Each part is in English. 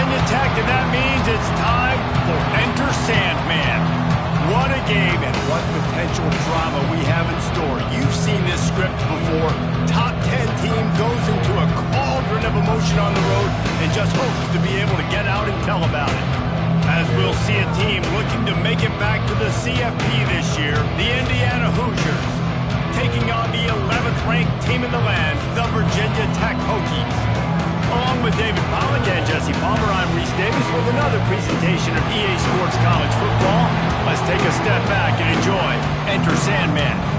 Virginia Tech, and that means it's time for Enter Sandman. What a game and what potential drama we have in store. You've seen this script before. Top 10 team goes into a cauldron of emotion on the road and just hopes to be able to get out and tell about it. As we'll see a team looking to make it back to the CFP this year, the Indiana Hoosiers, taking on the 11th ranked team in the land, the Virginia Tech Hokies. Along with David Pollack and Jesse Palmer, I'm Reese Davis with another presentation of EA Sports College Football. Let's take a step back and enjoy Enter Sandman.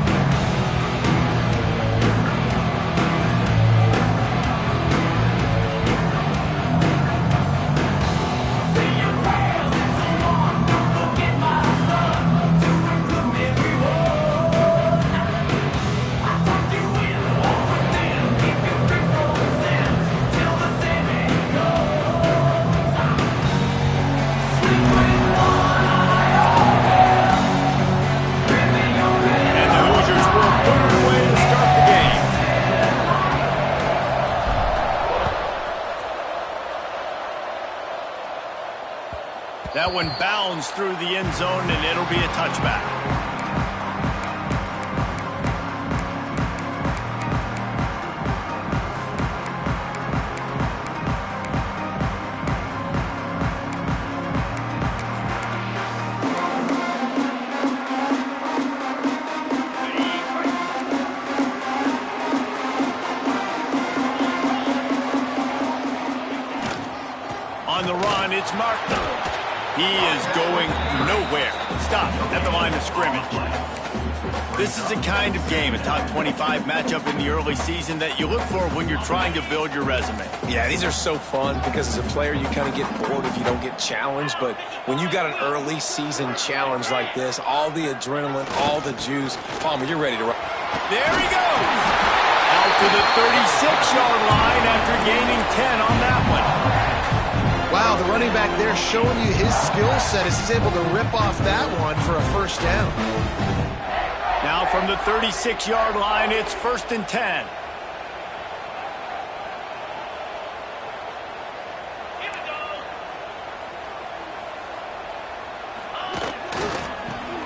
That one bounds through the end zone, and it'll be a touchback. On the run, it's Martin. He is going nowhere. Stop at the line of scrimmage. This is the kind of game, a top 25 matchup in the early season, that you look for when you're trying to build your resume. Yeah, these are so fun because as a player, you kind of get bored if you don't get challenged. But when you got an early season challenge like this, all the adrenaline, all the juice, Palmer, you're ready to run. There he goes. Out to the 36-yard line after gaining 10 on that one. Wow, the running back there showing you his skill set as he's able to rip off that one for a first down. Now from the 36-yard line, it's 1st and 10.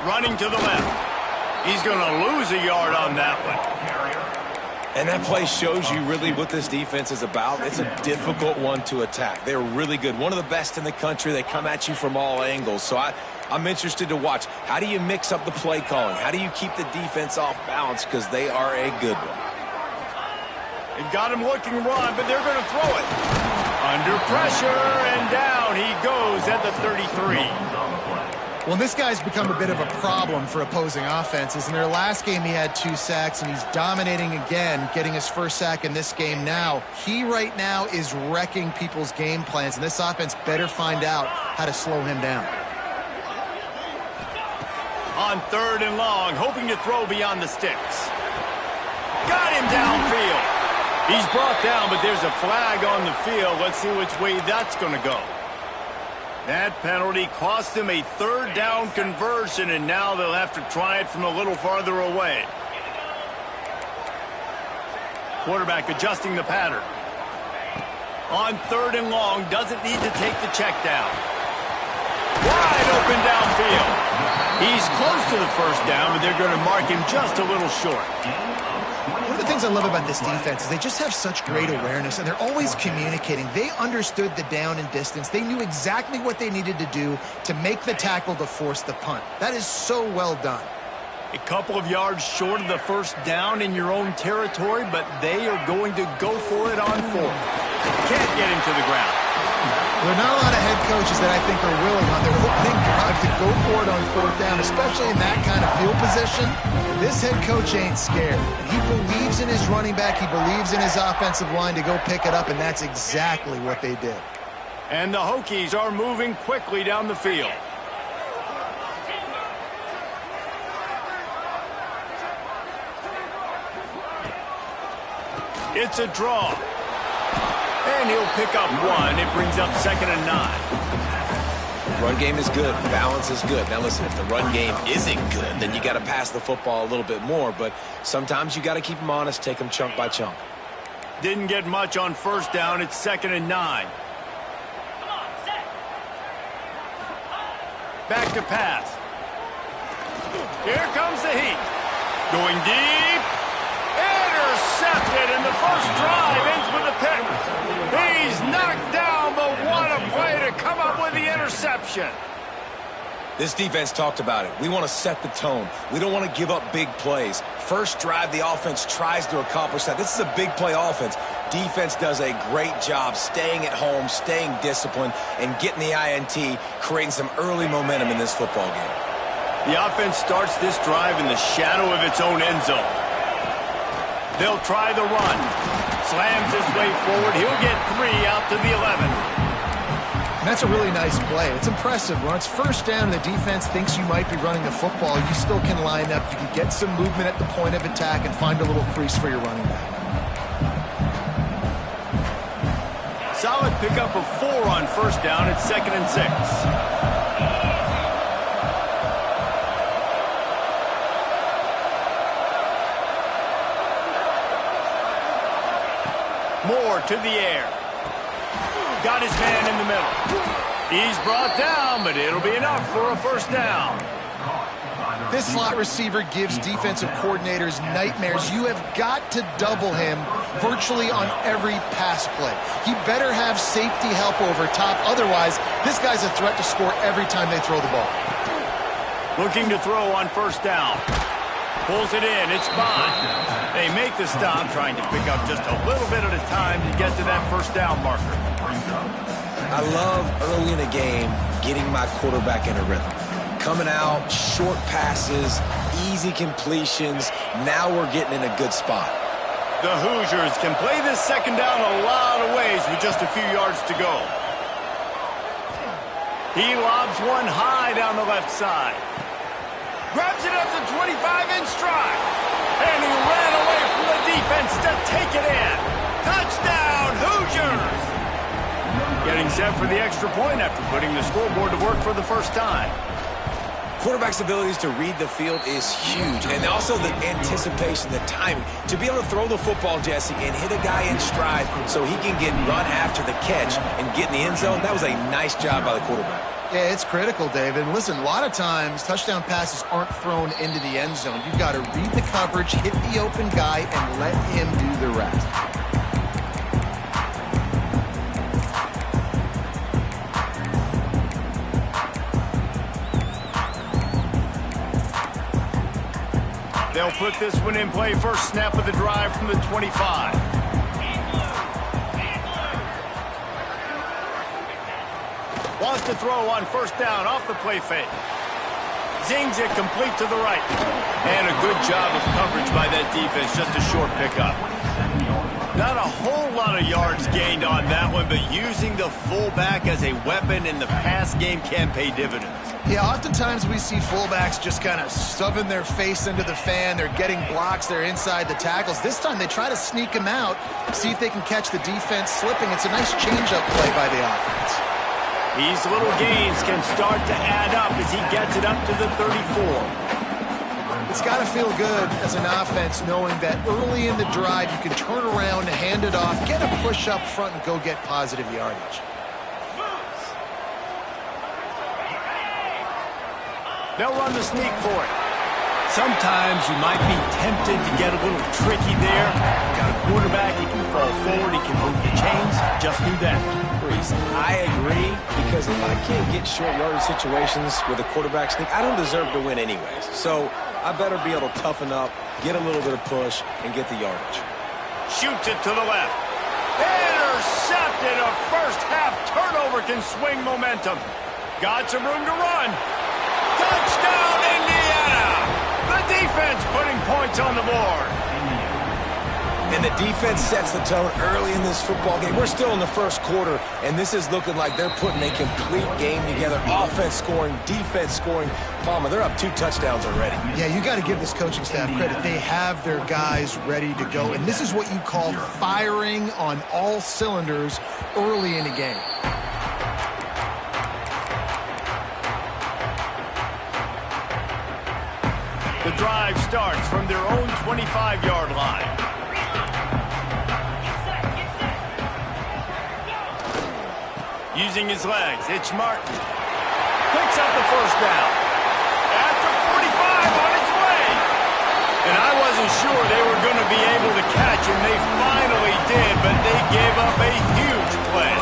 Running to the left. He's going to lose a yard on that one. And that play shows you really what this defense is about. It's a difficult one to attack. They're really good. One of the best in the country. They come at you from all angles. So I'm interested to watch. How do you mix up the play calling? How do you keep the defense off balance? Because they are a good one. They've got him looking run, but they're going to throw it. Under pressure, and down he goes at the 33. Well, this guy's become a bit of a problem for opposing offenses. In their last game, he had 2 sacks, and he's dominating again, getting his first sack in this game now. He right now is wrecking people's game plans, and this offense better find out how to slow him down. On 3rd and long, hoping to throw beyond the sticks. Got him downfield. He's brought down, but there's a flag on the field. Let's see which way that's going to go. That penalty cost them a 3rd down conversion, and now they'll have to try it from a little farther away. Quarterback adjusting the pattern. On 3rd and long, doesn't need to take the check down. Wide open downfield. He's close to the first down, but they're going to mark him just a little short. One of the things I love about this defense is they just have such great awareness, and they're always communicating. They understood the down and distance. They knew exactly what they needed to do to make the tackle to force the punt. That is so well done. A couple of yards short of the first down in your own territory, but they are going to go for it on 4th. Can't get him to the ground. There are not a lot of head coaches that I think are willing on their opening drive to go for it on 4th down, especially in that kind of field position. This head coach ain't scared. He believes in his running back. He believes in his offensive line to go pick it up, and that's exactly what they did. And the Hokies are moving quickly down the field. It's a draw. And he'll pick up 1. It brings up 2nd and 9. Run game is good. Balance is good. Now listen, if the run game isn't good, then you got to pass the football a little bit more. But sometimes you got to keep them honest, take them chunk by chunk. Didn't get much on 1st down. It's 2nd and 9. Back to pass. Here comes the heat. Going deep. Intercepted, and the first drive ends with a pick. He's knocked down, but what a play to come up with the interception. This defense talked about it. We want to set the tone. We don't want to give up big plays. First drive, the offense tries to accomplish that. This is a big play offense. Defense does a great job staying at home, staying disciplined, and getting the INT, creating some early momentum in this football game. The offense starts this drive in the shadow of its own end zone. They'll try the run. Slams his way forward. He'll get 3 out to the 11. And that's a really nice play. It's impressive. When it's first down and the defense thinks you might be running the football, you still can line up. You can get some movement at the point of attack and find a little crease for your running back. Solid pickup of 4 on first down. It's 2nd and 6. Moore to the air. Got his man in the middle. He's brought down, but it'll be enough for a first down. This slot receiver gives defensive coordinators nightmares. You have got to double him virtually on every pass play. He better have safety help over top. Otherwise, this guy's a threat to score every time they throw the ball. Looking to throw on first down. Pulls it in. It's Bond. They make the stop, trying to pick up just a little bit at a time to get to that first down marker. I love early in a game getting my quarterback in a rhythm. Coming out, short passes, easy completions. Now we're getting in a good spot. The Hoosiers can play this second down a lot of ways with just a few yards to go. He lobs one high down the left side. Grabs it up the 25 in stride. And he ran away from the defense to take it in. Touchdown, Hoosiers! Getting set for the extra point after putting the scoreboard to work for the first time. Quarterback's abilities to read the field is huge, and also the anticipation, the timing. To be able to throw the football, Jesse, and hit a guy in stride so he can get run after the catch and get in the end zone, that was a nice job by the quarterback. Yeah, it's critical, David. And listen, a lot of times touchdown passes aren't thrown into the end zone. You've got to read the coverage, hit the open guy, and let him do the rest. They'll put this one in play. First snap of the drive from the 25. Wants to throw on first down off the play fake. Zings it complete to the right. And a good job of coverage by that defense. Just a short pickup. Not a whole lot of yards gained on that one, but using the fullback as a weapon in the pass game can pay dividends. Yeah, oftentimes we see fullbacks just kind of shoving their face into the fan. They're getting blocks. They're inside the tackles. This time they try to sneak him out, see if they can catch the defense slipping. It's a nice change-up play by the offense. These little gains can start to add up as he gets it up to the 34. It's got to feel good as an offense knowing that early in the drive you can turn around, hand it off, get a push up front, and go get positive yardage. They'll run the sneak for it. Sometimes you might be tempted to get a little tricky there. Got a quarterback, he can fall forward, he can move the chains. Just do that. Reese, I agree, because if I can't get short yardage situations with a quarterback sneak, I don't deserve to win anyways. So I better be able to toughen up, get a little bit of push, and get the yardage. Shoots it to the left. Intercepted. A first half turnover can swing momentum. Got some room to run. Touchdown, Indiana! The defense putting points on the board. And the defense sets the tone early in this football game. We're still in the first quarter, and this is looking like they're putting a complete game together. Offense scoring, defense scoring. Palmer, they're up 2 touchdowns already. Yeah, you got to give this coaching staff credit. They have their guys ready to go, and this is what you call firing on all cylinders early in the game. The drive starts from their own 25-yard line. Using his legs, it's Martin. Quick picks up the first down. After 45 on its way. And I wasn't sure they were going to be able to catch him. They finally did, but they gave up a huge play.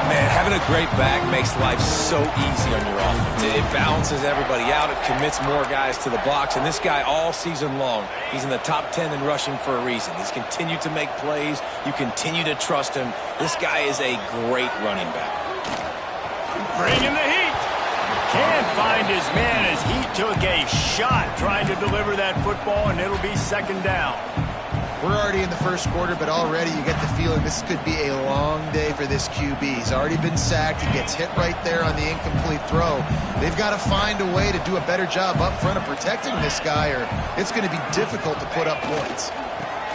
Man, having a great back makes life so easy on your offense. It balances everybody out. It commits more guys to the box. And this guy all season long, he's in the top 10 in rushing for a reason. He's continued to make plays. You continue to trust him. This guy is a great running back. Bringing the heat. Can't find his man as he took a shot trying to deliver that football, and it'll be second down. We're already in the first quarter, but already you get the feeling this could be a long day for this QB. He's already been sacked. He gets hit right there on the incomplete throw. They've got to find a way to do a better job up front of protecting this guy, or it's going to be difficult to put up points.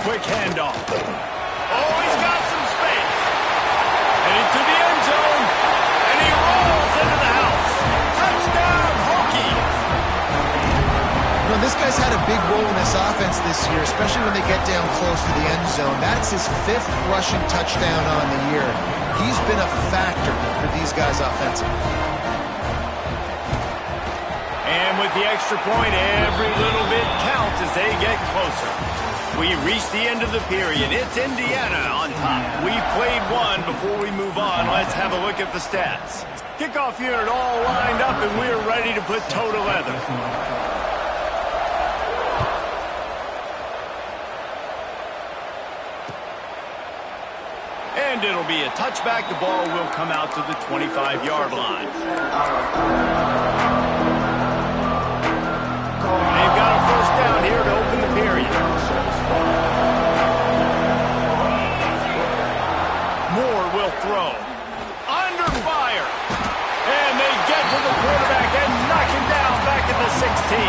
Quick handoff. Oh, he's got some space. Heading to the end zone, and he rolls into the house. Touchdown, Hokies. You know, this guy's had a big role in this offense this year, especially when they get down close to the end zone. That's his 5th rushing touchdown on the year. He's been a factor for these guys offensively. And with the extra point, every little bit counts as they get closer. We reach the end of the period. It's Indiana on top. We've played one. Before we move on, let's have a look at the stats. Kickoff unit all lined up, and we're ready to put toe to leather. And it'll be a touchback. The ball will come out to the 25-yard line. They've got a first down here to open the period. Moore will throw. Under fire. And they get to the quarterback and knock him down back at the 16.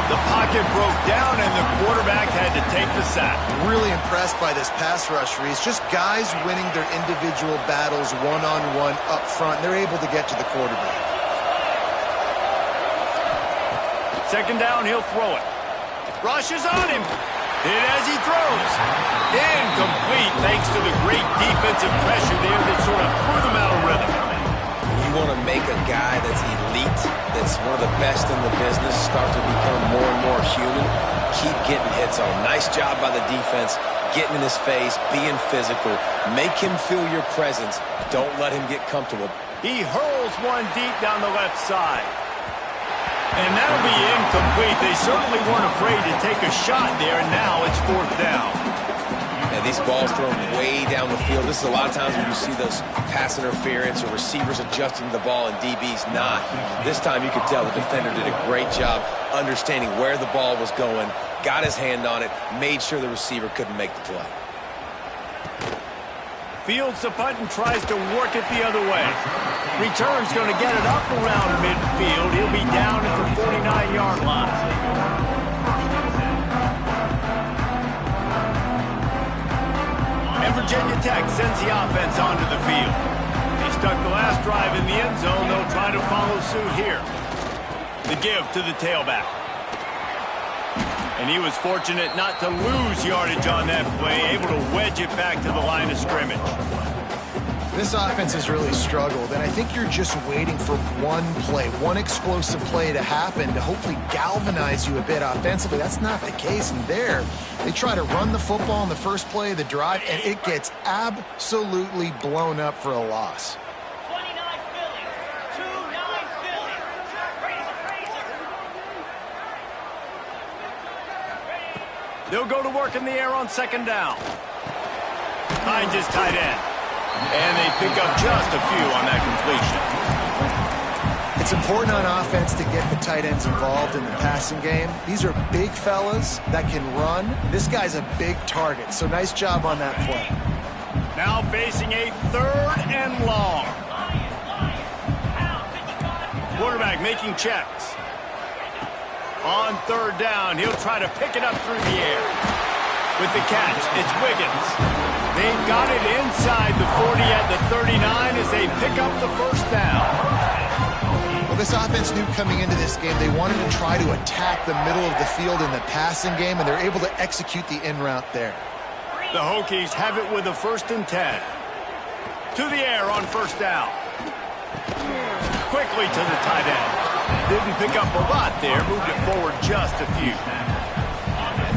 The pocket broke down, and the quarterback had to take the sack. Really impressed by this pass rush, Reese. Just guys winning their individual battles one-on-one up front. They're able to get to the quarterback. Second down, he'll throw it. Rushes on him. Hit as he throws. Incomplete, thanks to the great defensive pressure there that sort of threw them out of rhythm. You want to make a guy that's elite, that's one of the best in the business, start to become more and more human, keep getting hits on him. Nice job by the defense, getting in his face, being physical. Make him feel your presence. Don't let him get comfortable. He hurls one deep down the left side. And that'll be incomplete. They certainly weren't afraid to take a shot there, and now it's fourth down. And these balls thrown way down the field. This is a lot of times when you see those pass interference or receivers adjusting the ball and DBs not. This time you could tell the defender did a great job understanding where the ball was going, got his hand on it, made sure the receiver couldn't make the play. Fields the punt and tries to work it the other way. Return's going to get it up around midfield. He'll be down at the 49-yard line. And Virginia Tech sends the offense onto the field. They stuck the last drive in the end zone. They'll try to follow suit here. The give to the tailback. And he was fortunate not to lose yardage on that play, able to wedge it back to the line of scrimmage. This offense has really struggled, and I think you're just waiting for one play, one explosive play to happen to hopefully galvanize you a bit offensively. That's not the case, and there they try to run the football in the first play of the drive, and it gets absolutely blown up for a loss. 29 Philly, 2-9 Philly. They'll go to work in the air on second down. Hines is tight end. And they pick up just a few on that completion. It's important on offense to get the tight ends involved in the passing game. These are big fellas that can run. This guy's a big target, so nice job on that play. Now facing a third and long. Quarterback making checks. On third down, he'll try to pick it up through the air. With the catch, it's Wiggins. They've got it inside the 40 at the 39 as they pick up the first down. Well, this offense knew coming into this game they wanted to try to attack the middle of the field in the passing game, and they're able to execute the in route there. The Hokies have it with a 1st and 10. To the air on first down. Quickly early to the tight end. Didn't pick up a lot there, moved it forward just a few.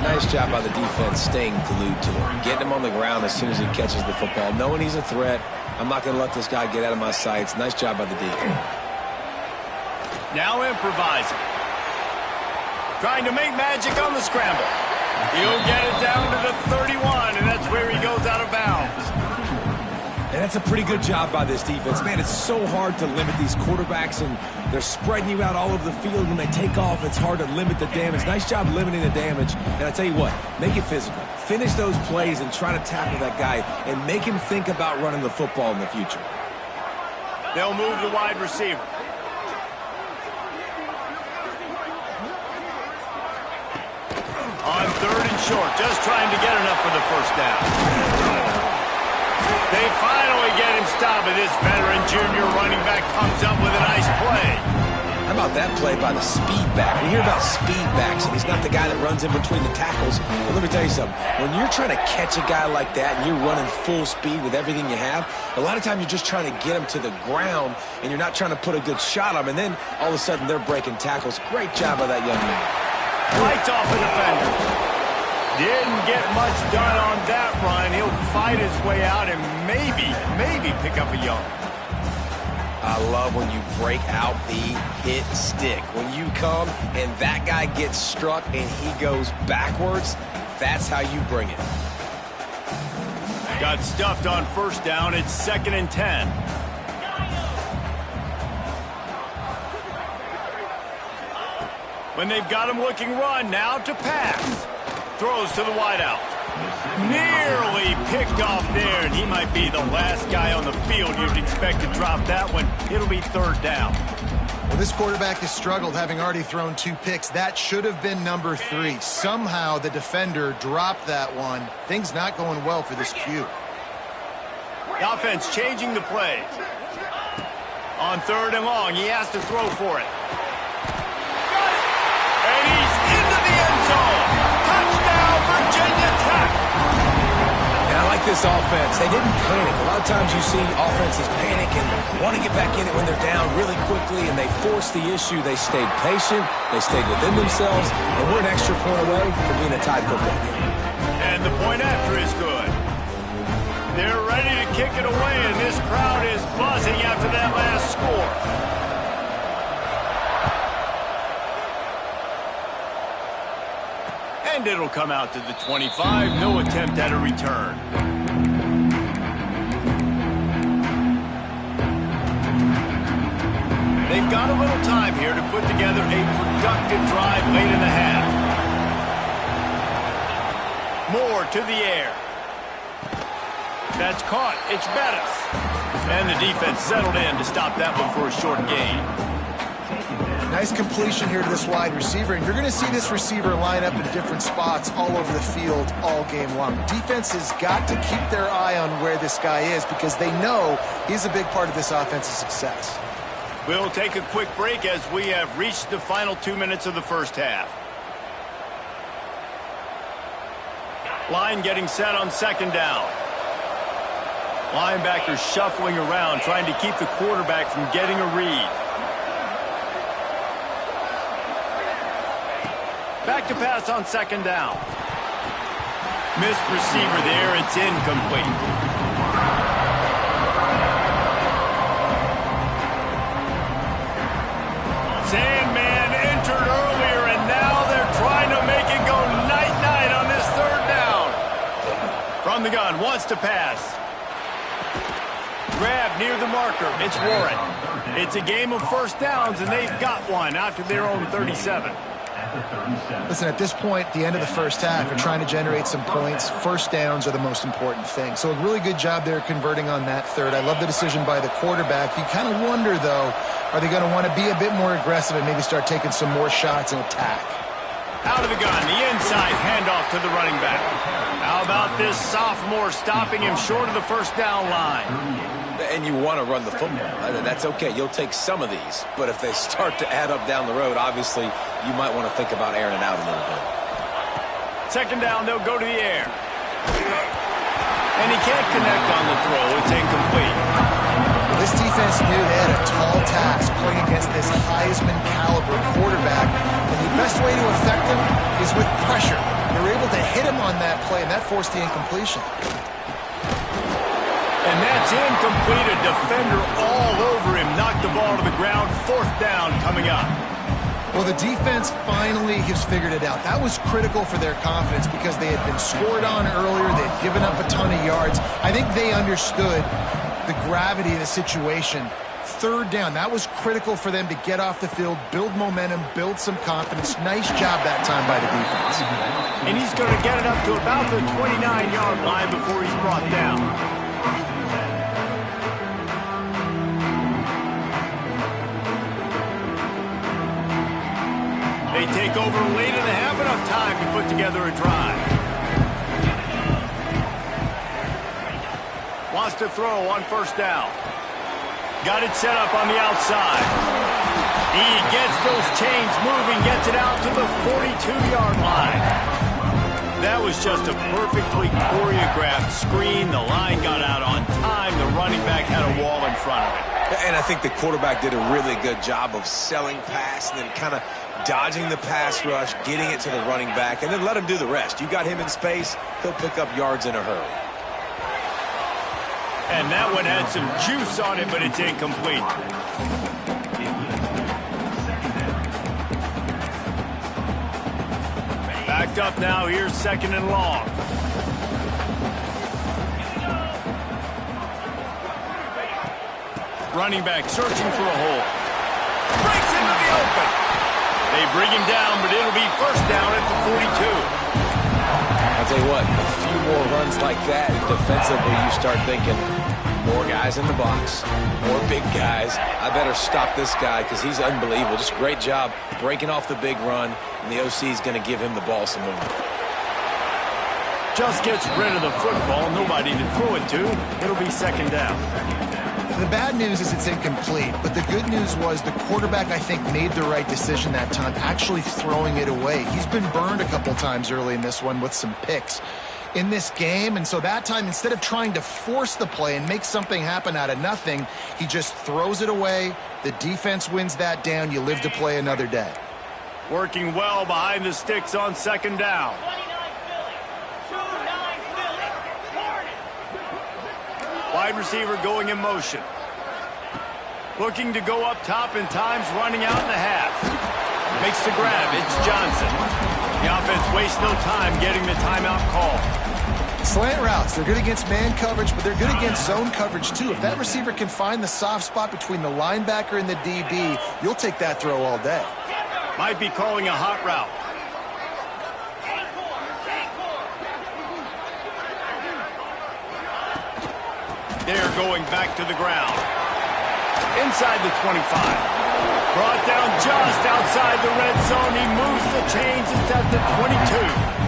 Nice job by the defense staying glued to him, getting him on the ground as soon as he catches the football, knowing he's a threat. I'm not going to let this guy get out of my sights. Nice job by the D. Now improvising. Trying to make magic on the scramble. He'll get it down to the 31, and that's where he goes out of bounds. And that's a pretty good job by this defense. Man, it's so hard to limit these quarterbacks, and they're spreading you out all over the field. When they take off, it's hard to limit the damage. Nice job limiting the damage. And I tell you what, make it physical. Finish those plays and try to tackle that guy and make him think about running the football in the future. They'll move the wide receiver. On 3rd and short, just trying to get enough for the first down. They finally get him stopped, and this veteran junior running back comes up with a nice play. How about that play by the speed back? We hear about speed backs, and he's not the guy that runs in between the tackles. But let me tell you something. When you're trying to catch a guy like that and you're running full speed with everything you have, a lot of times you're just trying to get him to the ground, and you're not trying to put a good shot on him, and then all of a sudden they're breaking tackles. Great job by that young man. Lights off the defender. Didn't get much done on that run. He'll fight his way out and maybe pick up a yard. I love when you break out the hit stick. When you come and that guy gets struck and he goes backwards, that's how you bring it. Got stuffed on first down. It's 2nd and 10. When they've got him looking run, now to pass. Throws to the wideout. Nearly picked off there, and he might be the last guy on the field you'd expect to drop that one. It'll be 3rd down. Well, this quarterback has struggled, having already thrown 2 picks. That should have been number 3. Somehow the defender dropped that one. Things not going well for this Q. The offense changing the play. On 3rd and long, he has to throw for it. And he's into the end zone. Touchdown, Virginia Tech. And I like this offense. They didn't panic. A lot of times you see offenses panic and want to get back in it when they're down really quickly, and they forced the issue. They stayed patient. They stayed within themselves, and we're an extra point away from being a tied football game. And the point after is good. They're ready to kick it away, and this crowd is buzzing after that last score. And it'll come out to the 25. No attempt at a return. They've got a little time here to put together a productive drive late in the half. Moore to the air. That's caught. It's Bettis. And the defense settled in to stop that one for a short gain. Nice completion here to this wide receiver, and you're going to see this receiver line up in different spots all over the field all game long. Defense has got to keep their eye on where this guy is because they know he's a big part of this offense's success. We'll take a quick break as we have reached the final 2 minutes of the first half. Line getting set on 2nd down. Linebackers shuffling around, trying to keep the quarterback from getting a read. Back to pass on 2nd down. Missed receiver there. It's incomplete. Sandman entered earlier, and now they're trying to make it go night-night on this 3rd down. From the gun, wants to pass. Grab near the marker. It's Warren. It's a game of first downs, and they've got one out to their own 37. Listen, at this point, the end of the first half, you're trying to generate some points. First downs are the most important thing. So a really good job there converting on that 3rd. I love the decision by the quarterback. You kind of wonder, though, are they going to want to be a bit more aggressive and maybe start taking some more shots and attack? Out of the gun, the inside handoff to the running back. How about this sophomore stopping him short of the first down line? And you want to run the football. That's okay. You'll take some of these. But if they start to add up down the road, obviously, you might want to think about airing it out a little bit. 2nd down, they'll go to the air. And he can't connect on the throw. It's incomplete. This defense defense knew they had a tall task playing against this Heisman caliber quarterback, and the best way to affect him is with pressure. They were able to hit him on that play, and that forced the incompletion. And that's incomplete. A defender all over him. Knocked the ball to the ground. 4th down coming up. Well, the defense finally has figured it out. That was critical for their confidence because they had been scored on earlier. They had given up a ton of yards. I think they understood the gravity of the situation. 3rd down, that was critical for them to get off the field, build momentum, build some confidence. Nice job that time by the defense. And he's going to get it up to about the 29-yard line before he's brought down. They take over late in the half, enough time to put together a drive. Wants to throw on 1st down. Got it set up on the outside. He gets those chains moving, gets it out to the 42-yard line. That was just a perfectly choreographed screen. The line got out on time. The running back had a wall in front of it. And I think the quarterback did a really good job of selling pass and then kind of dodging the pass rush, getting it to the running back, and then let him do the rest. You got him in space, he'll pick up yards in a hurry. And that one had some juice on it, but it's incomplete. Backed up now, here's 2nd and long. Running back searching for a hole. Breaks into the open. They bring him down, but it'll be 1st down at the 42. I'll tell you what, a few more runs like that, defensively you start thinking, more guys in the box, more big guys. I better stop this guy because he's unbelievable. Just a great job breaking off the big run, and the OC is going to give him the ball some more. Just gets rid of the football, nobody to throw it to. It'll be 2nd down. The bad news is it's incomplete, but the good news was the quarterback, I think, made the right decision that time, actually throwing it away. He's been burned a couple times early in this one with some picks in this game, and so that time, instead of trying to force the play and make something happen out of nothing, he just throws it away. The defense wins that down. You live to play another day. Working well behind the sticks on 2nd down. 29 Philly. Wide receiver going in motion. Looking to go up top in times, running out in the half. Makes the grab. It's Johnson. The offense wastes no time getting the timeout call. Slant routes, they're good against man coverage, but they're good against zone coverage too. If that receiver can find the soft spot between the linebacker and the DB, you'll take that throw all day. Might be calling a hot route. They're going back to the ground. Inside the 25. Brought down just outside the red zone. He moves the chains. It's at the 22.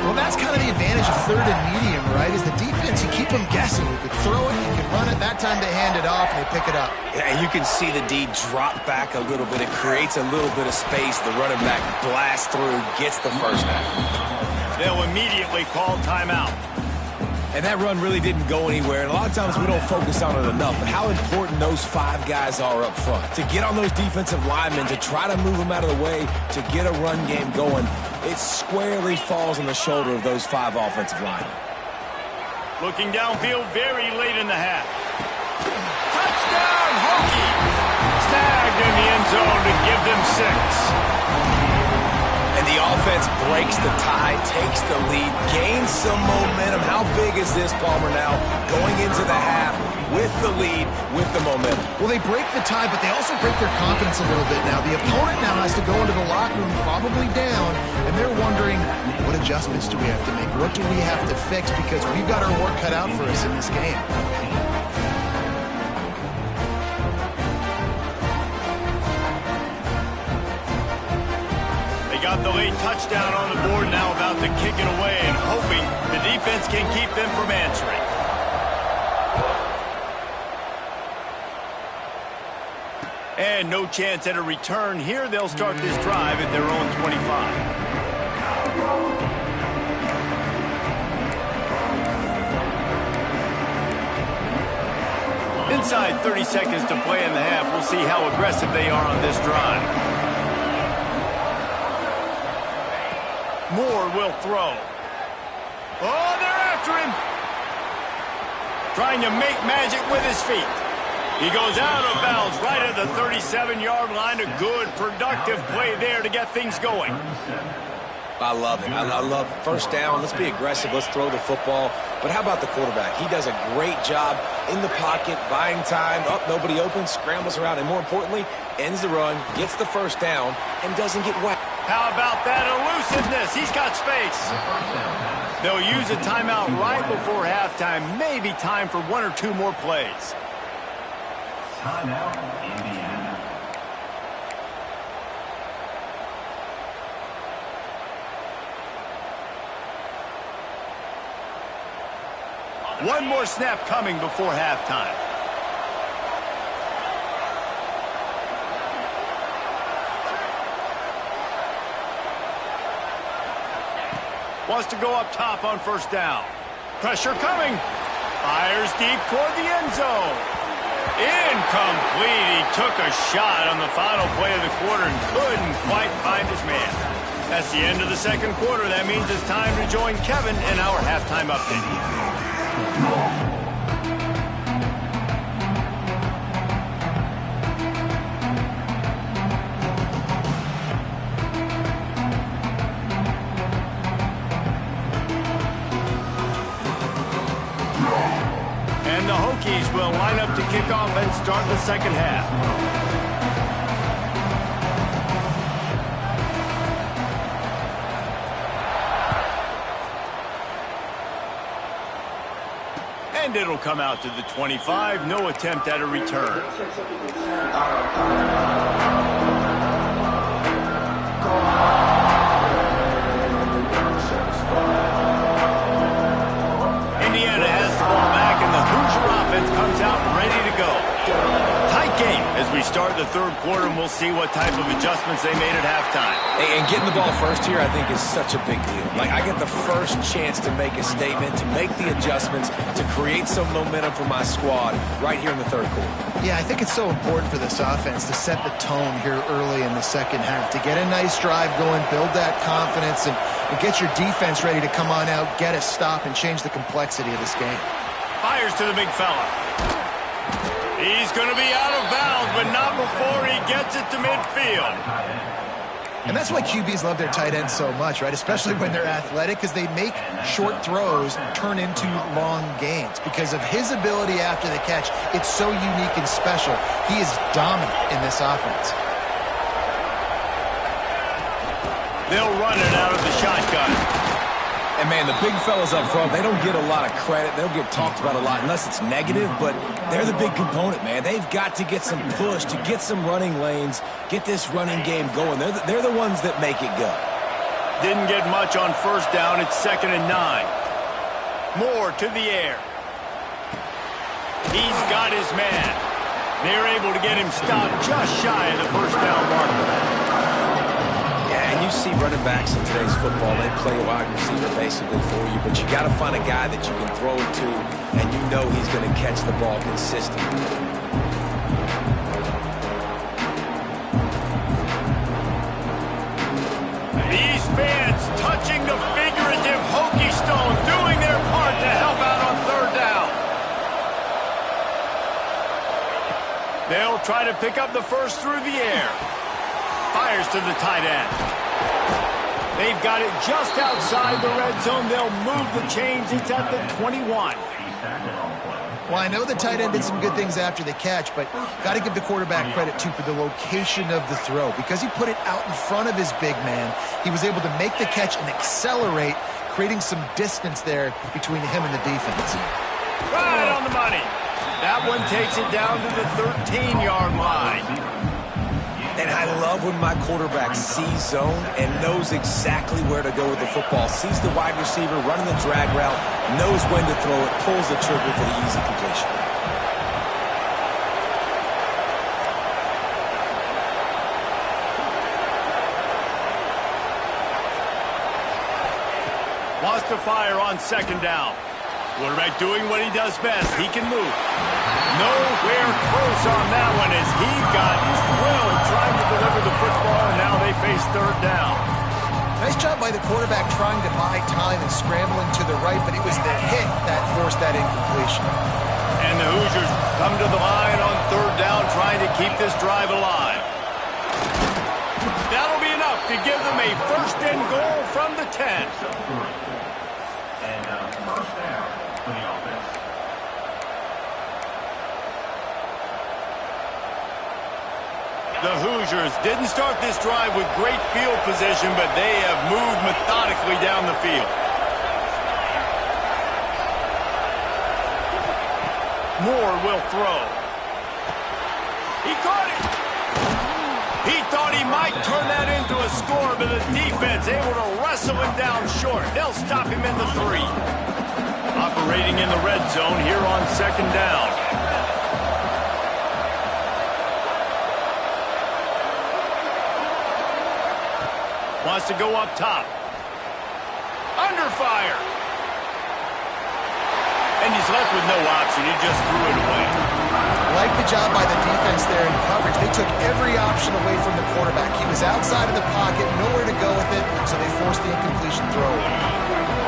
Well, that's kind of the advantage of 3rd and medium, right? Is the defense, you keep them guessing. You could throw it, you can run it. That time they hand it off and they pick it up. Yeah, and you can see the D drop back a little bit. It creates a little bit of space. The running back blasts through, gets the 1st down. They'll immediately call timeout. And that run really didn't go anywhere. And a lot of times we don't focus on it enough. But how important those 5 guys are up front. To get on those defensive linemen, to try to move them out of the way, to get a run game going, it squarely falls on the shoulder of those 5 offensive linemen. Looking downfield very late in the half. Touchdown, Hokie! Snagged in the end zone to give them 6. And the offense breaks the tie, takes the lead, gains some momentum. How big is this, Palmer, now? Going into the half with the lead, with the momentum. Well, they break the tie, but they also break their confidence a little bit now. The opponent now has to go into the locker room probably down, and they're wondering, what adjustments do we have to make? What do we have to fix? Because we've got our work cut out for us in this game. Got the late touchdown on the board, now about to kick it away and hoping the defense can keep them from answering. And no chance at a return here. They'll start this drive at their own 25. Inside 30 seconds to play in the half. We'll see how aggressive they are on this drive. Moore will throw. Oh, they're after him. Trying to make magic with his feet. He goes out of bounds right at the 37-yard line. A good, productive play there to get things going. I love it. I love first down. Let's be aggressive. Let's throw the football. But how about the quarterback? He does a great job in the pocket, buying time. Oh, nobody open, scrambles around, and more importantly, ends the run, gets the first down, and doesn't get whacked. How about that elusiveness? He's got space. They'll use a timeout right before halftime. Maybe time for one or two more plays. Timeout, Indiana. One more snap coming before halftime. Wants to go up top on first down. Pressure coming. Fires deep toward the end zone. Incomplete. He took a shot on the final play of the quarter and couldn't quite find his man. That's the end of the second quarter. That means it's time to join Kevin in our halftime update. And the Hokies will line up to kick off and start the second half. And it'll come out to the 25. No attempt at a return. Indiana has the ball back, and the Hoosier offense comes out ready to go. Tight game as we start the third quarter, and we'll see what type of adjustments they made at halftime. And getting the ball first here, I think, is such a big deal. Like, I get the first chance to make a statement, to make the adjustments, to create some momentum for my squad right here in the third quarter. Yeah, I think it's so important for this offense to set the tone here early in the second half, to get a nice drive going, build that confidence, and get your defense ready to come on out, get a stop, and change the complexity of this game. Fires to the big fella. He's going to be out of bounds, but not before he gets it to midfield. And that's why QBs love their tight ends so much, right? Especially when they're athletic, because they make short throws turn into long gains. Because of his ability after the catch, it's so unique and special. He is dominant in this offense. They'll run it out of the shotgun. And, man, the big fellas up front, they don't get a lot of credit. They'll get talked about a lot unless it's negative, but they're the big component, man. They've got to get some push, to get some running lanes, get this running game going. They're the ones that make it go. Didn't get much on first down. It's 2nd and 9. Moore to the air. He's got his man. They're able to get him stopped just shy of the first down marker. Yeah, and you see running backs in today's football, they play a wide receiver basically for you, but you got to find a guy that you can throw to, and you know he's going to catch the ball consistently. These fans touching the figurative Hokie stone, doing their part to help out on third down. They'll try to pick up the first through the air. Fires to the tight end. They've got it just outside the red zone. They'll move the chains. It's at the 21. Well, I know the tight end did some good things after the catch, but got to give the quarterback credit, too, for the location of the throw. Because he put it out in front of his big man, he was able to make the catch and accelerate, creating some distance there between him and the defense. Right on the money. That one takes it down to the 13-yard line. And I love when my quarterback sees zone and knows exactly where to go with the football. Sees the wide receiver running the drag route, knows when to throw it, pulls the trigger for the easy completion. Wants to fire on 2nd down. Quarterback doing what he does best. He can move. nowhere close on that one as he got thrilled trying to deliver the football, and now they face third down. Nice job by the quarterback trying to buy time and scrambling to the right, but it was the hit that forced that incompletion. And the Hoosiers come to the line on third down, trying to keep this drive alive. That'll be enough to give them a first and goal from the 10. And first down for the offense. The Hoosiers didn't start this drive with great field position, but they have moved methodically down the field. Moore will throw. He caught it. He thought he might turn that into a score, but the defense able to wrestle him down short. They'll stop him in the 3. Operating in the red zone here on second down. Wants to go up top. Under fire. And he's left with no option. He just threw it away. Like the job by the defense there in coverage. They took every option away from the quarterback. He was outside of the pocket, nowhere to go with it, so they forced the incompletion throw.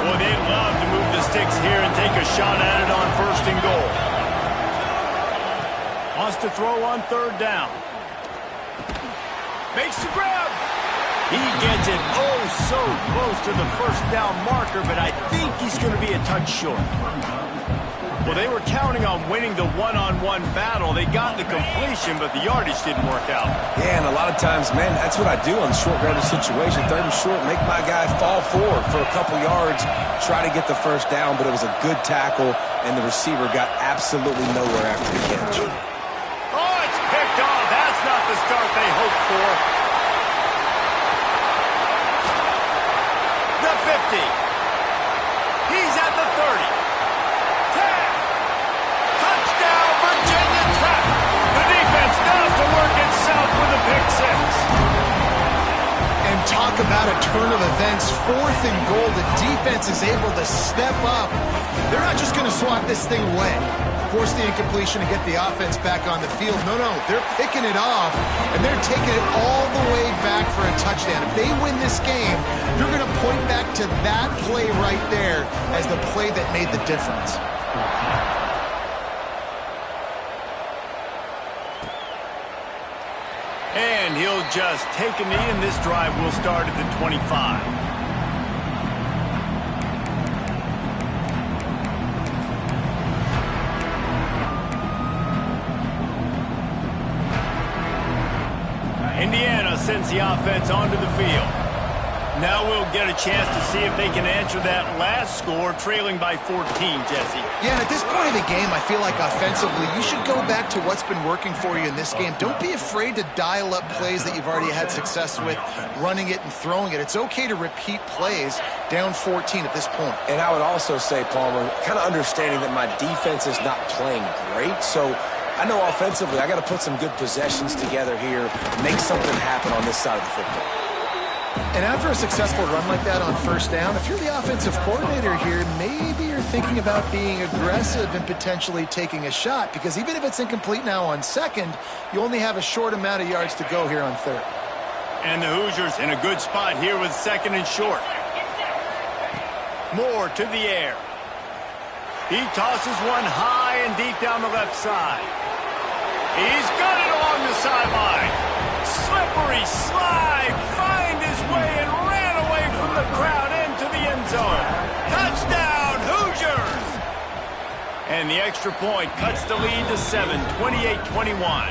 Well, they'd love to move the sticks here and take a shot at it on first and goal. Wants to throw on third down. Makes the grab. He gets it oh so close to the first down marker, but I think he's going to be a touch short. Well, they were counting on winning the one-on-one battle. They got the completion, but the yardage didn't work out. Yeah, and a lot of times, man, that's what I do on the short yardage situation. Third and short, make my guy fall forward for a couple yards, try to get the first down, but it was a good tackle, and the receiver got absolutely nowhere after the catch. Oh, it's picked off. That's not the start they hoped for. The 50. He's at the 30. And talk about a turn of events. Fourth and goal. The defense is able to step up. They're not just going to swat this thing away, force the incompletion and get the offense back on the field. No, they're picking it off, and they're taking it all the way back for a touchdown. If they win this game, you're going to point back to that play right there as the play that made the difference. And he'll just take a knee, and this drive will start at the 25. Indiana sends the offense onto the field. Now we'll get a chance to see if they can answer that last score, trailing by 14, Jesse. Yeah, and at this point of the game, I feel like offensively, you should go back to what's been working for you in this game. Don't be afraid to dial up plays that you've already had success with, running it and throwing it. It's okay to repeat plays down 14 at this point. And I would also say, Palmer, kind of understanding that my defense is not playing great, so I know offensively I got to put some good possessions together here, make something happen on this side of the football. And after a successful run like that on first down, if you're the offensive coordinator here, maybe you're thinking about being aggressive and potentially taking a shot, because even if it's incomplete now on second, you only have a short amount of yards to go here on third. And the Hoosiers in a good spot here with second and short. Moore to the air. He tosses one high and deep down the left side. He's got it along the sideline. Slippery slide, find his way and ran away from the crowd into the end zone. Touchdown, Hoosiers! And the extra point cuts the lead to 7, 28-21.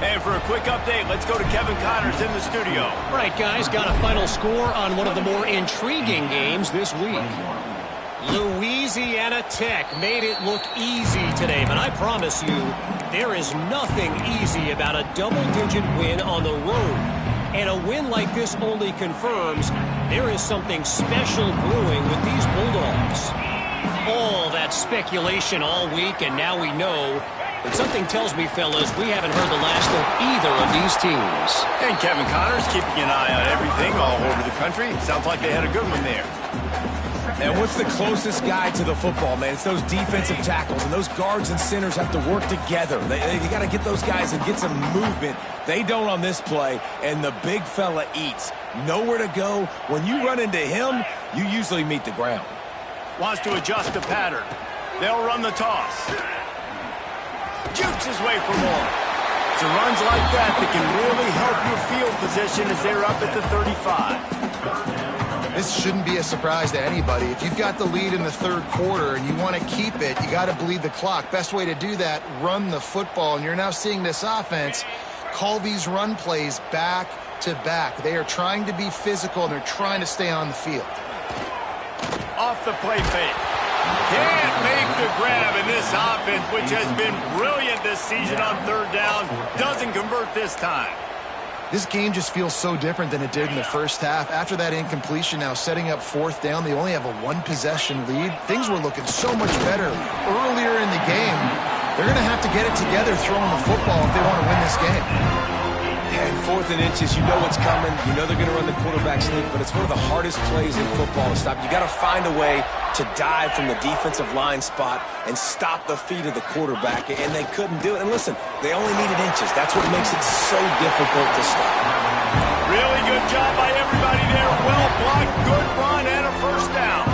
And for a quick update, let's go to Kevin Connors in the studio. All right, guys, got a final score on one of the more intriguing games this week. Louisiana Tech made it look easy today, but I promise you, there is nothing easy about a double-digit win on the road. And a win like this only confirms there is something special brewing with these Bulldogs. All that speculation all week, and now we know. But something tells me, fellas, we haven't heard the last of either of these teams. And Kevin Connors keeping an eye on everything all over the country. Sounds like they had a good one there. And what's the closest guy to the football, man? It's those defensive tackles, and those guards and centers have to work together. They got to get those guys and get some movement. They don't on this play, and the big fella eats. Nowhere to go. When you run into him, you usually meet the ground. Wants to adjust the pattern. They'll run the toss. Jukes his way for more. It's runs like that that can really help your field position as they're up at the 35. This shouldn't be a surprise to anybody. If you've got the lead in the third quarter and you want to keep it, you got to bleed the clock. Best way to do that, run the football. And you're now seeing this offense call these run plays back to back. They are trying to be physical, and they're trying to stay on the field. Off the play fake. Can't make the grab, and this offense, which has been brilliant this season on third down, doesn't convert this time. This game just feels so different than it did in the first half. After that incompletion, now setting up fourth down, they only have a one-possession lead. Things were looking so much better earlier in the game. They're going to have to get it together throwing the football if they want to win this game. And 4th and inches, you know what's coming. You know they're going to run the quarterback sneak, but it's one of the hardest plays in football to stop. You got to find a way to dive from the defensive line spot and stop the feet of the quarterback, and they couldn't do it. And listen, they only needed inches. That's what makes it so difficult to stop. Really good job by everybody there. Well blocked, good run, and a first down.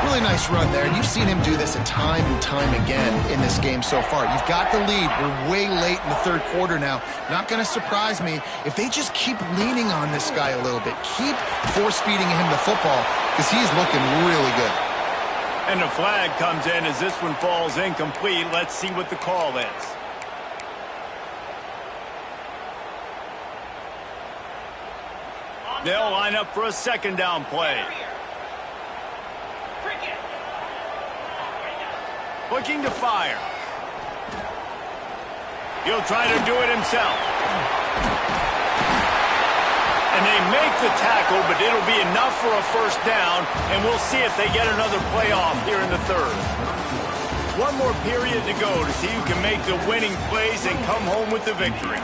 Really nice run there, and you've seen him do this time and time again in this game so far. You've got the lead. We're way late in the third quarter now. Not going to surprise me if they just keep leaning on this guy a little bit. Keep force-feeding him the football because he's looking really good. And the flag comes in as this one falls incomplete. Let's see what the call is. They'll line up for a second down play. Looking to fire. He'll try to do it himself. And they make the tackle, but it'll be enough for a first down, and we'll see if they get another playoff here in the third. One more period to go to see who can make the winning plays and come home with the victory.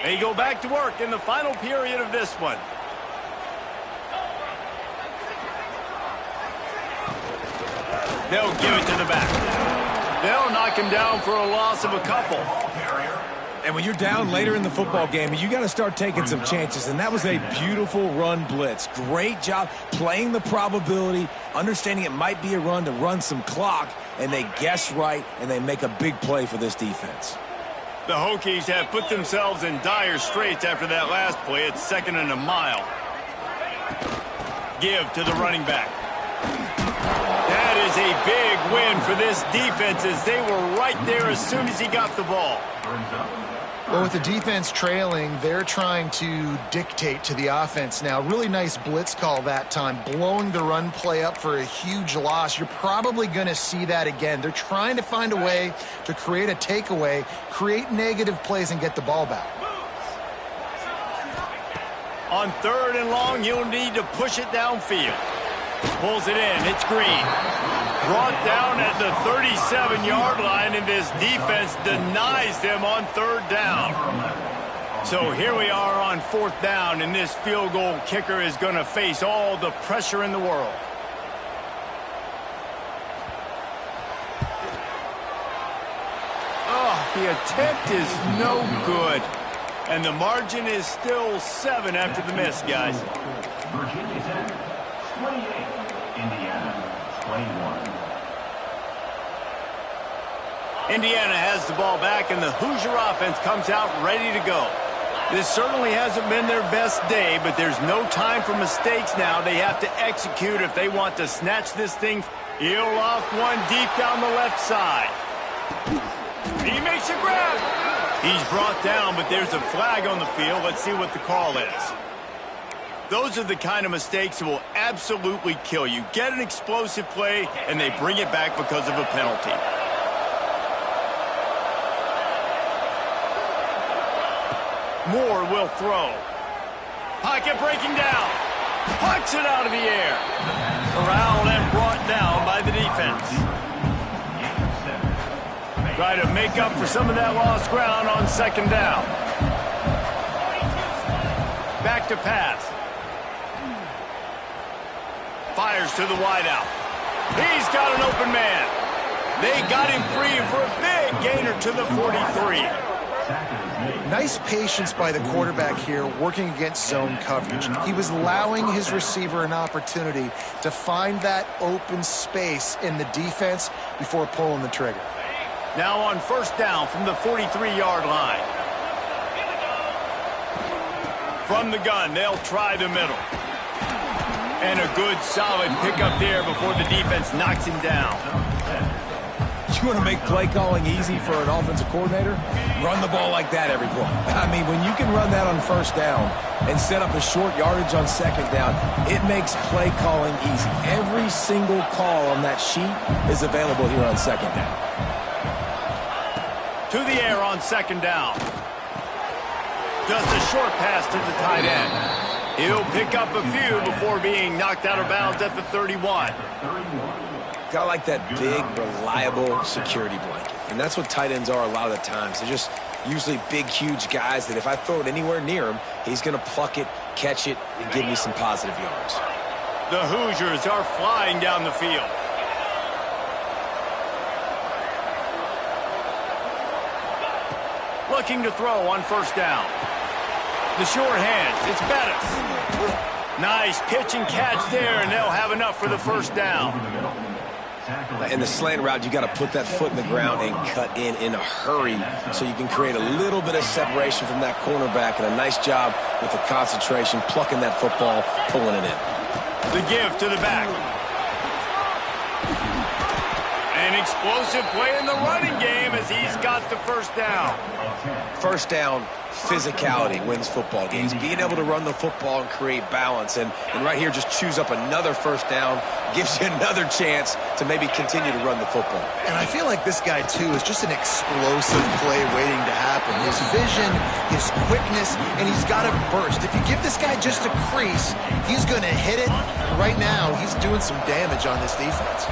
They go back to work in the final period of this one. They'll give it to the back. They'll knock him down for a loss of a couple. And when you're down later in the football game, you got to start taking some chances, and that was a beautiful run blitz. Great job playing the probability, understanding it might be a run to run some clock, and they guess right, and they make a big play for this defense. The Hokies have put themselves in dire straits after that last play. It's 2nd and a mile. Give to the running back. That is a big win for this defense as they were right there as soon as he got the ball. Well, with the defense trailing, they're trying to dictate to the offense now. Really nice blitz call that time, blowing the run play up for a huge loss. You're probably going to see that again. They're trying to find a way to create a takeaway, create negative plays, and get the ball back. On 3rd and long, you'll need to push it downfield. Pulls it in. It's Green. Brought down at the 37-yard line, and this defense denies them on 3rd down. So here we are on 4th down, and this field goal kicker is going to face all the pressure in the world. Oh, the attempt is no good. And the margin is still 7 after the miss, guys. Virginia Tech, 28. Indiana, 21. Indiana has the ball back, and the Hoosier offense comes out ready to go. This certainly hasn't been their best day, but there's no time for mistakes now. They have to execute if they want to snatch this thing. He'll off one deep down the left side. He makes a grab. He's brought down, but there's a flag on the field. Let's see what the call is. Those are the kind of mistakes that will absolutely kill you. Get an explosive play, and they bring it back because of a penalty. Moore will throw. Pocket breaking down. Pucks it out of the air. Corralled and brought down by the defense. Try to make up for some of that lost ground on 2nd down. back to pass. Fires to the wideout. He's got an open man. They got him free for a big gainer to the 43. Nice patience by the quarterback here working against zone coverage. He was allowing his receiver an opportunity to find that open space in the defense before pulling the trigger. Now on first down from the 43-yard line. From the gun, they'll try the middle. And a good solid pickup there before the defense knocks him down. You want to make play calling easy for an offensive coordinator? Run the ball like that every play. I mean, when you can run that on first down and set up a short yardage on second down, it makes play calling easy. Every single call on that sheet is available here on second down. To the air on second down. Just a short pass to the tight end. He'll pick up a few before being knocked out of bounds at the 31. Got like that big, reliable security blanket. And that's what tight ends are a lot of the times. They're just usually big, huge guys that if I throw it anywhere near him, he's going to pluck it, catch it, and give me some positive yards. The Hoosiers are flying down the field. Looking to throw on first down. The short hands, it's Bettis. Nice pitch and catch there, and they'll have enough for the first down. In the slant route, you got to put that foot in the ground and cut in a hurry so you can create a little bit of separation from that cornerback, and a nice job with the concentration, plucking that football, pulling it in. The give to the back. An explosive play in the running game as he's got the first down. First down, physicality wins football games. Being able to run the football and create balance. And right here, just choose up another first down, gives you another chance to maybe continue to run the football. And I feel like this guy, too, is just an explosive play waiting to happen. His vision, his quickness, and he's got a burst. If you give this guy just a crease, he's going to hit it. Right now, he's doing some damage on this defense.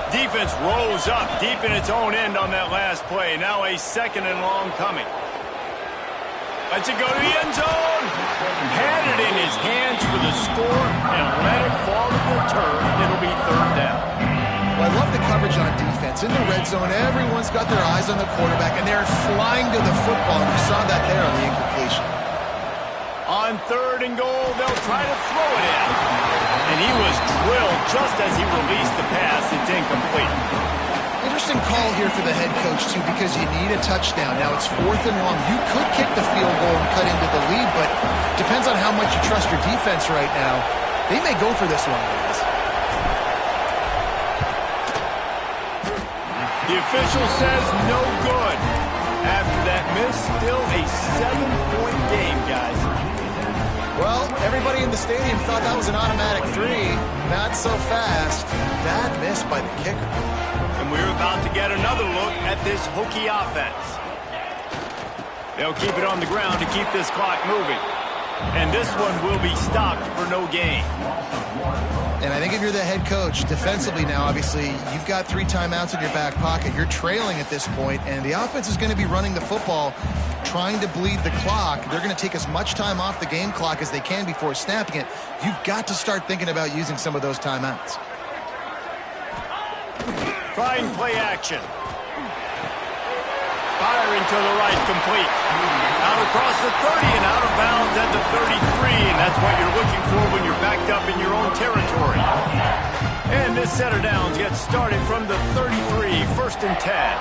Defense rose up deep in its own end on that last play. Now a second and long coming. Lets it go to the end zone. Had it in his hands for the score and let it fall to the turf. It'll be third down. Well, I love the coverage on defense. In the red zone, everyone's got their eyes on the quarterback, and they're flying to the football. You saw that there on the incompletion. On third and goal, they'll try to throw it in. And he was drilled just as he released the pass. It's incomplete. Interesting call here for the head coach, too, because you need a touchdown. Now it's fourth and long. You could kick the field goal and cut into the lead, but depends on how much you trust your defense right now. They may go for this one, guys. The official says no good. After that miss, still a 7-point game, guys. Well, everybody in the stadium thought that was an automatic 3. Not so fast. Bad miss by the kicker. And we're about to get another look at this Hokie offense. They'll keep it on the ground to keep this clock moving. And this one will be stopped for no gain. And I think if you're the head coach, defensively now, obviously, you've got 3 timeouts in your back pocket. You're trailing at this point, and the offense is going to be running the football, trying to bleed the clock. They're going to take as much time off the game clock as they can before snapping it. You've got to start thinking about using some of those timeouts. Trying play action. Firing to the right, complete. Out across the 30 and out of bounds at the 33, and that's what you're looking for when you're backed up in your own territory. And this set of downs gets started from the 33, first and 10.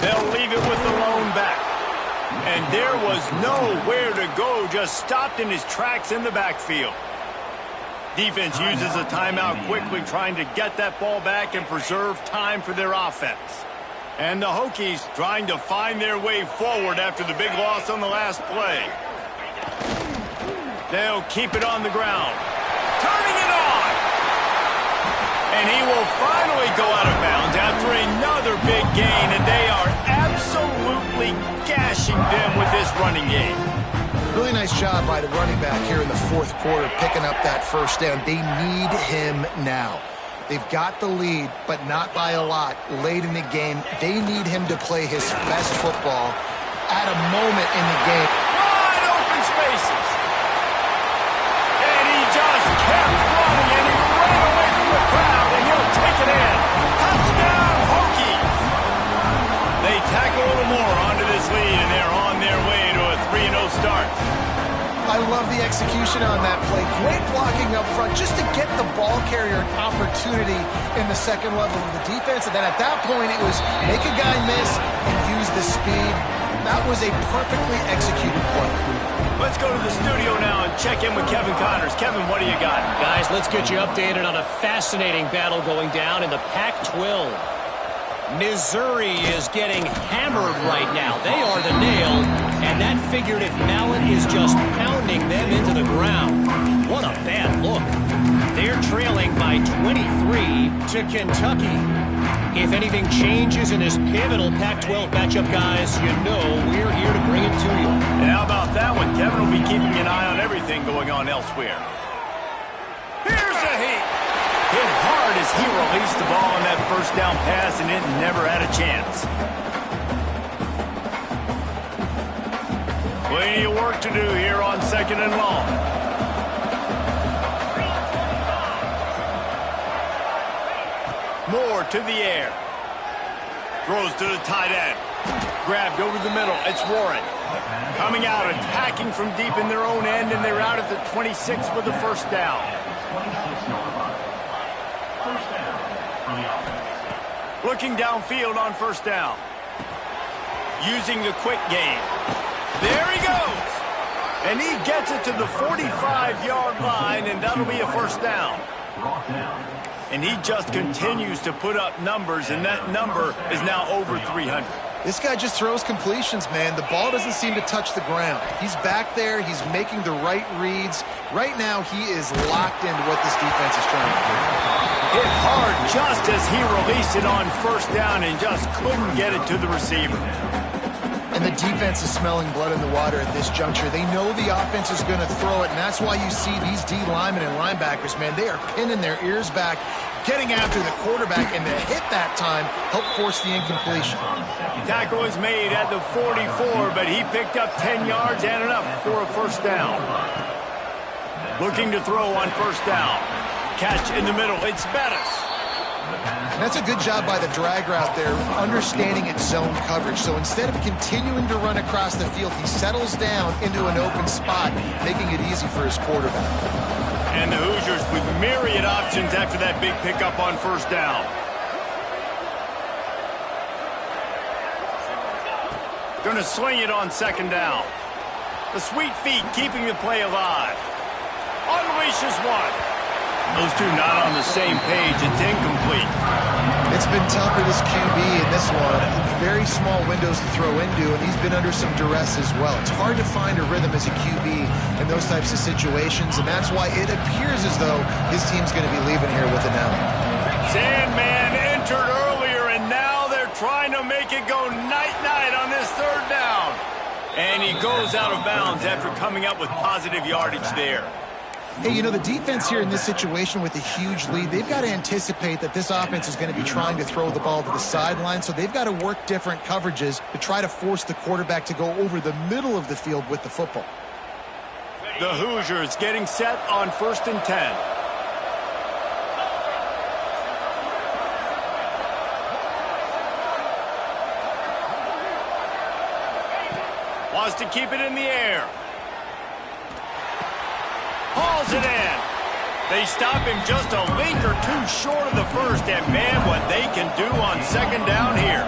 They'll leave it with the lone back. And there was nowhere to go, just stopped in his tracks in the backfield. Defense uses a timeout quickly, trying to get that ball back and preserve time for their offense. And the Hokies trying to find their way forward after the big loss on the last play. They'll keep it on the ground. Turning it on! And he will finally go out of bounds after another big gain, and they are absolutely gashing them with this running game. Really nice job by the running back here in the fourth quarter, picking up that first down. They need him now. They've got the lead, but not by a lot late in the game. They need him to play his best football at a moment in the game. Wide open spaces. And he just kept running, and he ran away from the crowd, and he'll take it in. Touchdown, Hokies! They tack a little more onto this lead, and they're on their way to a 3-0 start. I love the execution on that play. Great blocking up front just to get the ball carrier an opportunity in the second level of the defense. And then at that point, it was make a guy miss and use the speed. That was a perfectly executed play. Let's go to the studio now and check in with Kevin Connors. Kevin, what do you got? Guys, let's get you updated on a fascinating battle going down in the Pac-12. Missouri is getting hammered right now. They are the nail, and that figurative mallet is just pounding them into the ground. What a bad look. They're trailing by 23 to Kentucky. If anything changes in this pivotal Pac-12 matchup, guys, you know we're here to bring it to you. And how about that one? Kevin will be keeping an eye on everything going on elsewhere. Here's a heat. Hit hard as he released the ball on that first down pass, and it never had a chance. Plenty of work to do here on 2nd and long. Moore to the air. Throws to the tight end. Grabbed over the middle. It's Warren. Coming out, attacking from deep in their own end, and they're out at the 26 with the first down. Looking downfield on first down. Using the quick game. There he goes. And he gets it to the 45-yard line, and that'll be a first down. And he just continues to put up numbers, and that number is now over 300. This guy just throws completions, man. The ball doesn't seem to touch the ground. He's back there. He's making the right reads. Right now, he is locked into what this defense is trying to do. Hit hard just as he released it on first down and just couldn't get it to the receiver. And the defense is smelling blood in the water at this juncture. They know the offense is going to throw it, and that's why you see these D linemen and linebackers, man, they are pinning their ears back, getting after the quarterback, and the hit that time helped force the incompletion. Tackle was made at the 44, but he picked up 10 yards and enough for a first down. Looking to throw on first down. Catch in the middle. It's Bettis. And that's a good job by the drag route there, understanding its zone coverage. So instead of continuing to run across the field, he settles down into an open spot, making it easy for his quarterback. And the Hoosiers with myriad options after that big pickup on first down. Going to sling it on second down. The sweet feet keeping the play alive. Unleashes one. Those two not on the same page. It's incomplete. It's been tough for this QB in this one. Very small windows to throw into, and he's been under some duress as well. It's hard to find a rhythm as a QB in those types of situations, and that's why it appears as though his team's going to be leaving here with an L. Sandman entered earlier, and now they're trying to make it go night-night on this third down. And he goes out of bounds after coming up with positive yardage there. Hey, you know, the defense here in this situation with a huge lead, they've got to anticipate that this offense is going to be trying to throw the ball to the sideline, so they've got to work different coverages to try to force the quarterback to go over the middle of the field with the football. The Hoosiers getting set on 1st and 10. Wants to keep it in the air. Hauls it in. They stop him just a link or two short of the first, and man, what they can do on second down here.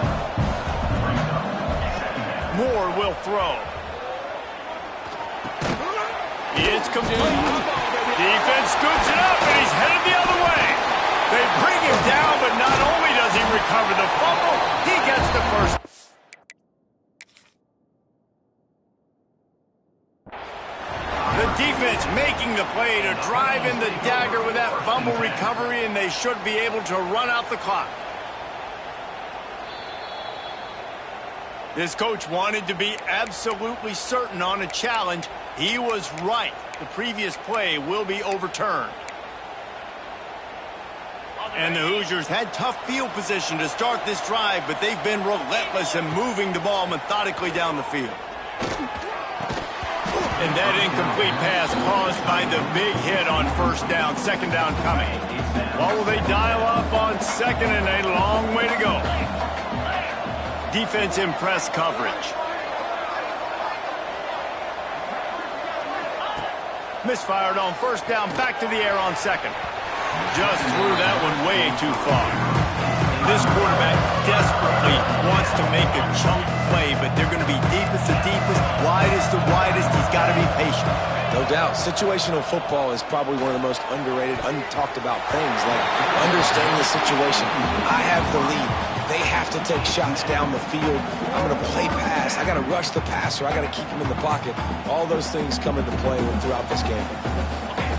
Moore will throw. It's complete. Defense scoops it up, and he's headed the other way. They bring him down, but not only does he recover the fumble, he gets the first. The defense making the play to drive in the dagger with that fumble recovery, and they should be able to run out the clock. This coach wanted to be absolutely certain on a challenge. He was right. The previous play will be overturned. And the Hoosiers had tough field position to start this drive, but they've been relentless in moving the ball methodically down the field. And that incomplete pass caused by the big hit on first down, second down coming. What will they dial up on second, and a long way to go? Defense in press coverage. Misfired on first down, back to the air on second. Just threw that one way too far. This quarterback desperately wants to make a chunk play, but they're going to be deepest to deepest, widest to widest. He's got to be patient. No doubt. Situational football is probably one of the most underrated, untalked about things, like understanding the situation. I have the lead. They have to take shots down the field. I'm going to play pass. I got to rush the passer. I got to keep him in the pocket. All those things come into play throughout this game.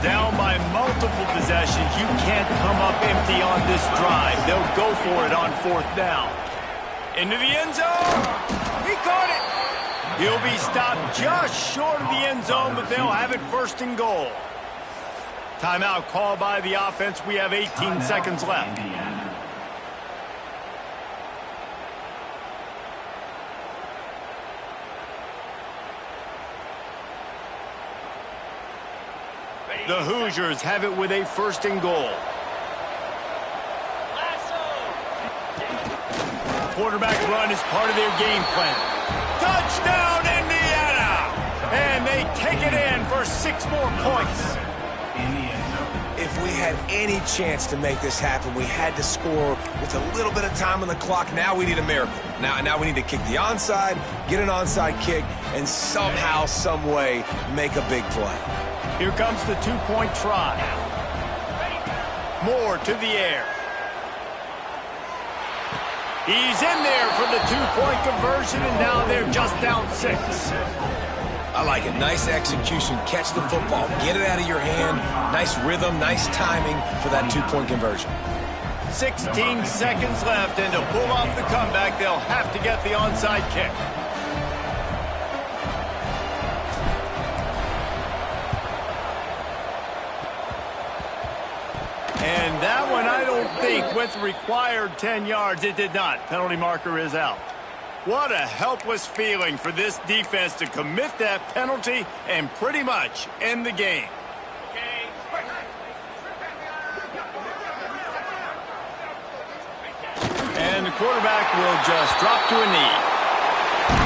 Down by multiple possessions. You can't come up empty on this drive. They'll go for it on fourth down. Into the end zone. He caught it. He'll be stopped just short of the end zone, but they'll have it first and goal. Timeout called by the offense. We have 18 seconds left. The Hoosiers have it with a first and goal. Quarterback run is part of their game plan. Touchdown, Indiana! And they take it in for 6 more points. If we had any chance to make this happen, we had to score with a little bit of time on the clock. Now we need a miracle. Now we need to kick the onside, get an onside kick, and somehow, some way, make a big play. Here comes the 2-point try. Moore to the air. He's in there for the 2-point conversion, and now they're just down 6. I like it. Nice execution. Catch the football. Get it out of your hand. Nice rhythm, nice timing for that 2-point conversion. 16 seconds left, and to pull off the comeback, they'll have to get the onside kick. And that one, I don't think, went the required 10 yards. It did not. Penalty marker is out. What a helpless feeling for this defense to commit that penalty and pretty much end the game. And the quarterback will just drop to a knee.